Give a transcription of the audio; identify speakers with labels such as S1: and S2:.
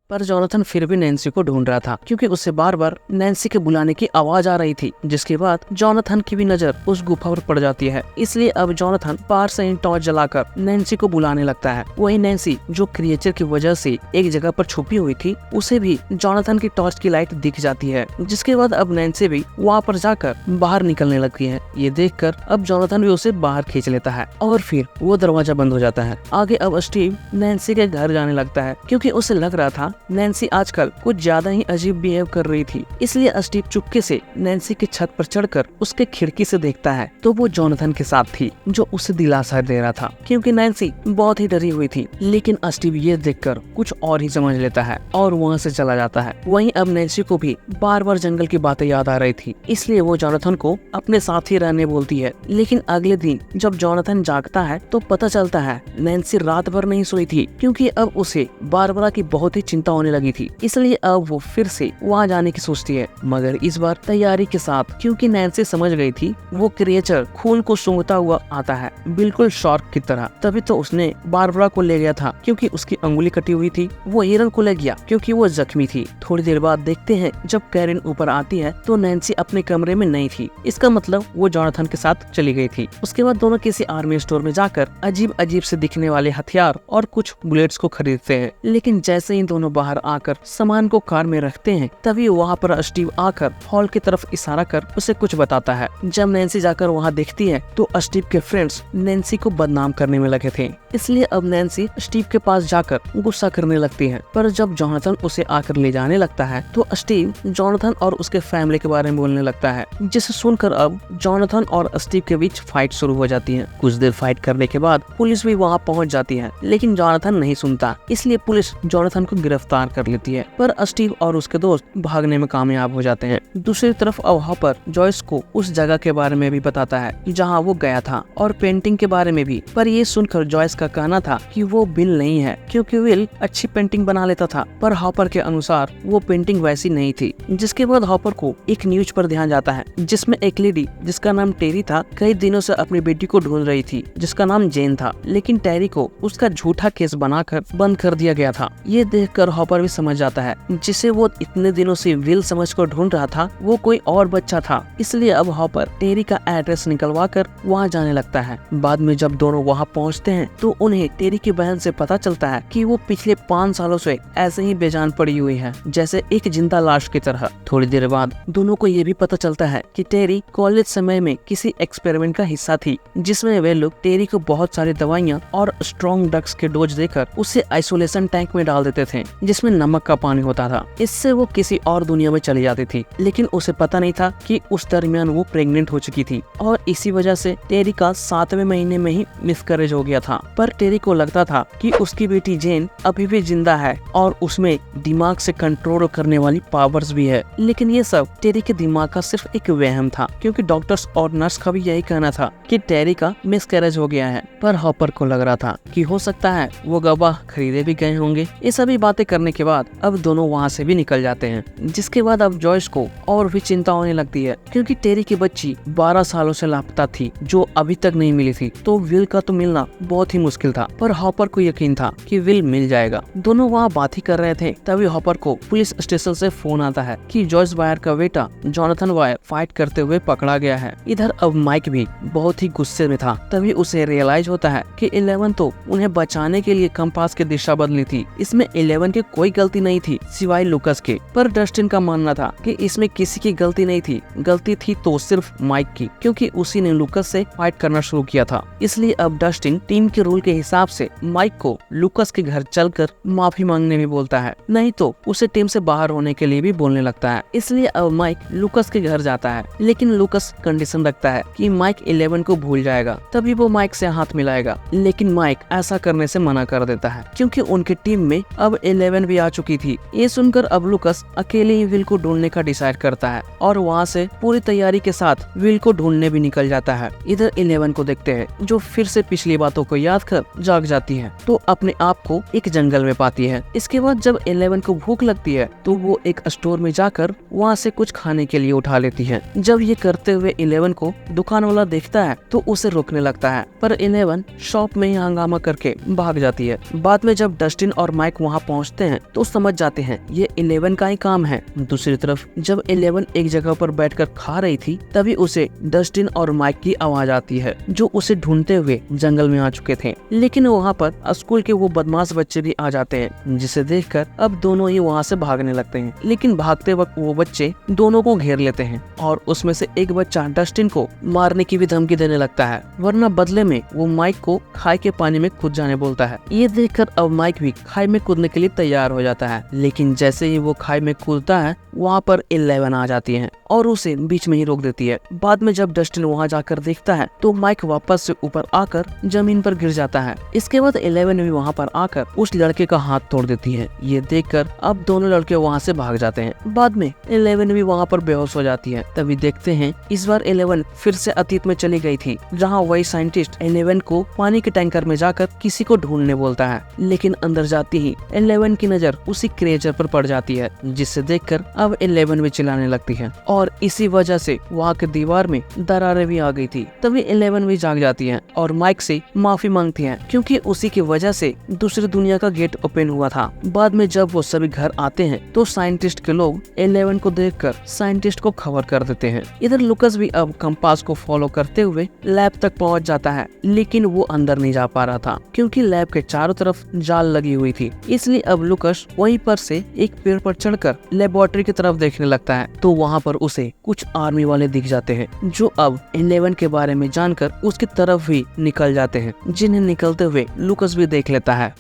S1: पर जोनाथन फिर भी नैन्सी को ढूंढ रहा था क्योंकि उसे बार बार नैन्सी के बुलाने की आवाज आ रही थी। जिसके बाद जोनाथन की भी नजर उस गुफा पर पड़ जाती है, इसलिए अब जोनाथन बाहर से टॉर्च जलाकर नैन्सी को बुलाने लगता है। वही नैन्सी जो क्रिएचर की वजह से एक जगह पर छुपी हुई थी, उसे भी जोनाथन की टॉर्च की लाइट दिख जाती है। जिसके बाद अब नैन्सी भी वहाँ पर जाकर बाहर निकलने लगती है। ये देखकर अब जोनाथन भी उसे बाहर खींच लेता है और फिर वो दरवाजा बंद हो जाता है। आगे अब स्टीव नैन्सी के घर जाने लगता है क्योंकि उसे लग रहा था नैन्सी आजकल कुछ ज्यादा ही अजीब बिहेव कर रही थी। इसलिए स्टीव चुपके से नैन्सी की छत पर चढ़कर उसके खिड़की से देखता है तो वो जोनाथन के साथ थी, जो उसे दिलासा दे रहा था क्योंकि नैन्सी बहुत ही डरी हुई थी। लेकिन स्टीव ये देखकर कुछ और ही समझ लेता है और वहाँ से चला जाता है। वहीं अब नैन्सी को भी बार बार जंगल की बातें याद आ रही थी, इसलिए वो जोनाथन को अपने साथ ही रहने बोलती है। लेकिन अगले दिन जब जोनाथन जागता है तो पता चलता है नैन्सी रात भर नहीं सोई थी क्योंकि अब उसे बारबरा की बहुत ही चिंता होने लगी थी। इसलिए अब वो फिर से वहाँ जाने की सोचती है, मगर इस बार तैयारी के साथ, क्योंकि नैन्सी समझ गई थी वो क्रिएचर खून को सूंघता हुआ आता है, बिल्कुल शार्क की तरह। तभी तो उसने बारबरा को ले गया था क्योंकि उसकी अंगुली कटी हुई थी। वो एरन को ले गया क्योंकि वो जख्मी थी। थोड़ी देर बाद देखते हैं जब कैरन ऊपर आती है तो नैन्सी अपने कमरे में नहीं थी। इसका मतलब वो जोनाथन के साथ चली गई थी। उसके बाद दोनों किसी आर्मी स्टोर में जाकर अजीब अजीब से दिखने वाले हथियार और कुछ बुलेट्स को खरीदते हैं। लेकिन जैसे ही दोनों बाहर आकर सामान को कार में रखते हैं तभी वहाँ पर स्टीव आकर हॉल की तरफ इशारा कर उसे कुछ बताता है। जब नैन्सी जाकर वहाँ देखती है तो स्टीव के फ्रेंड्स नैन्सी को बदनाम करने में लगे थे, इसलिए अब नैन्सी स्टीव के पास जाकर गुस्सा करने लगती है। पर जब जोनाथन उसे आकर ले जाने लगता है तो स्टीव जोनाथन और उसके फैमिली के बारे में बोलने लगता है, जिसे सुनकर अब जोनाथन और स्टीव के बीच फाइट शुरू हो जाती है। कुछ देर फाइट करने के बाद पुलिस भी वहाँ पहुँच जाती है, लेकिन जोनाथन नहीं सुनता, इसलिए पुलिस जोनाथन को गिरफ्तार कर लेती है। पर स्टीव और उसके दोस्त भागने में कामयाब हो जाते हैं। दूसरी तरफ अब हॉपर जॉयस को उस जगह के बारे में भी बताता है जहाँ वो गया था और पेंटिंग के बारे में भी। पर ये सुनकर जॉयस का कहना था कि वो विल नहीं है क्योंकि विल अच्छी पेंटिंग बना लेता था, पर हॉपर के अनुसार वो पेंटिंग वैसी नहीं थी। जिसके बाद हॉपर को एक न्यूज पर ध्यान जाता है जिसमें एक लेडी जिसका नाम टेरी था कई दिनों से अपनी बेटी को ढूंढ रही थी जिसका नाम जेन था, लेकिन टेरी को उसका झूठा केस बनाकर बंद कर दिया गया था। ये देखकर हॉपर भी समझ जाता है जिसे वो इतने दिनों से विल समझकर ढूंढ रहा था वो कोई और बच्चा था। इसलिए अब हॉपर टेरी का एड्रेस निकलवा कर वहाँ जाने लगता है। बाद में जब दोनों वहाँ पहुँचते हैं तो उन्हें टेरी की बहन से पता चलता है कि वो पिछले 5 सालों से ऐसे ही बेजान पड़ी हुई है, जैसे एक जिंदा लाश की तरह। थोड़ी देर बाद दोनों को ये भी पता चलता है कि टेरी कॉलेज समय में किसी एक्सपेरिमेंट का हिस्सा थी जिसमें वे लोग टेरी को बहुत सारी दवाइयाँ और स्ट्रॉन्ग ड्रग्स के डोज देकर उसे आइसोलेशन टैंक में डाल देते थे जिसमें नमक का पानी होता था। इससे वो किसी और दुनिया में चली जाती थी, लेकिन उसे पता नहीं था कि उस दरमियान वो प्रेग्नेंट हो चुकी थी और इसी वजह से टेरी का 7वें महीने में ही मिसकैरेज हो गया था। पर टेरी को लगता था कि उसकी बेटी जेन अभी भी जिंदा है और उसमें दिमाग से कंट्रोल करने वाली पावर्स भी है। लेकिन ये सब टेरी के दिमाग का सिर्फ एक वहम था क्योंकि डॉक्टर्स और नर्स का भी यही कहना था कि टेरी का मिसकैरेज हो गया है। पर हॉपर को लग रहा था कि हो सकता है वो गवाह खरीदे भी गए होंगे। ये सभी बातें करने के बाद अब दोनों वहाँ से भी निकल जाते हैं। जिसके बाद अब जॉयस को और भी चिंता होने लगती है क्योंकि टेरी की बच्ची 12 सालों से लापता थी जो अभी तक नहीं मिली थी, तो विल का तो मिलना बहुत ही मुश्किल था। पर हॉपर को यकीन था कि विल मिल जाएगा। दोनों वहाँ बात ही कर रहे थे तभी हॉपर को पुलिस स्टेशन से फोन आता है कि जॉयस वायर का बेटा जोनाथन वायर फाइट करते हुए पकड़ा गया है। इधर अब माइक भी बहुत ही गुस्से में था। तभी उसे रियलाइज होता है कि 11 तो उन्हें बचाने के लिए कंपास की दिशा बदली थी। इसमें 11 की कोई गलती नहीं थी सिवाय लूकस के। पर डस्टिन का मानना था कि इसमें किसी की गलती नहीं थी, गलती थी तो सिर्फ माइक की, क्योंकि उसी ने लूकस से फाइट करना शुरू किया था। इसलिए अब डस्टिन टीम के रूल के हिसाब से माइक को लूकस के घर चलकर माफी मांगने भी बोलता है, नहीं तो उसे टीम से बाहर होने के लिए भी बोलने लगता है। इसलिए अब माइक लूकस के घर जाता है, लेकिन लूकस कंडीशन रखता है कि माइक 11 को भूल जाएगा तभी वो माइक से हाथ मिलाएगा। लेकिन माइक ऐसा करने से मना कर देता है क्योंकि उनकी टीम में अब 11 भी आ चुकी थी। ये सुनकर अब लूकस अकेले ही विल को ढूंढने का डिसाइड करता है और वहाँ से पूरी तैयारी के साथ विल को ढूंढने भी निकल जाता है। इधर 11 को देखते हैं जो फिर से पिछली बातों को याद कर जाग जाती है तो अपने आप को एक जंगल में पाती है। इसके बाद जब 11 को भूख लगती है तो वो एक स्टोर में जाकर वहाँ से कुछ खाने के लिए उठा लेती है। जब ये करते हुए 11 को दुकान वाला देखता है तो उसे रोकने लगता है, पर 11 शॉप में ही हंगामा करके भाग जाती है। बाद में जब डस्टिन और माइक वहाँ पहुँचते देखते हैं तो समझ जाते हैं ये 11 का ही काम है। दूसरी तरफ जब 11 एक जगह पर बैठकर खा रही थी तभी उसे डस्टिन और माइक की आवाज आती है जो उसे ढूंढते हुए जंगल में आ चुके थे। लेकिन वहाँ पर स्कूल के वो बदमाश बच्चे भी आ जाते हैं जिसे देखकर अब दोनों ही वहाँ से भागने लगते हैं। लेकिन भागते वक्त वो बच्चे दोनों को घेर लेते हैं और उसमें से एक बच्चा डस्टिन को मारने की भी धमकी देने लगता है, वरना बदले में वो माइक को खाई के पानी में कूद जाने बोलता है। ये देखकर अब माइक भी खाई में कूदने के लिए तैयार हो जाता है। लेकिन जैसे ही वो खाई में कूदता है वहाँ पर 11 आ जाती है और उसे बीच में ही रोक देती है। बाद में जब डस्टिन वहाँ जाकर देखता है तो माइक वापस से ऊपर आकर जमीन पर गिर जाता है। इसके बाद 11 भी वहाँ पर आकर उस लड़के का हाथ तोड़ देती है। ये देखकर अब दोनों लड़के वहाँ से भाग जाते हैं। बाद में 11 भी वहाँ पर बेहोश हो जाती है। तभी देखते हैं इस बार 11 फिर से अतीत में चली गई थी, जहाँ वही साइंटिस्ट 11 को पानी के टैंकर में जाकर किसी को ढूंढने बोलता है। लेकिन अंदर जाती ही 11 की नजर उसी क्रिएचर पर पड़ जाती है, जिससे देखकर अब 11 भी चिल्लाने लगती है और इसी वजह से वहाँ के दीवार में दरारें भी आ गई थी। तभी 11 भी जाग जाती है और माइक से माफी मांगती है क्योंकि उसी की वजह से दूसरी दुनिया का गेट ओपन हुआ था। बाद में जब वो सभी घर आते हैं तो साइंटिस्ट के लोग 11 को देखकर साइंटिस्ट को खबर कर देते हैं। इधर लुकस भी अब कंपास को फॉलो करते हुए लैब तक पहुंच जाता है, लेकिन वो अंदर नहीं जा पा रहा था क्योंकि लैब के चारों तरफ जाल लगी हुई थी। इसलिए अब लुकस वहीं पर से एक पेड़ पर चढ़कर लेबोरेटरी की तरफ देखने लगता है तो वहाँ पर उसे कुछ आर्मी वाले दिख जाते हैं जो अब 11 के बारे में जानकर उसकी तरफ भी निकल जाते हैं, जिन्हें निकलते हुए लुकस भी देख लेता है।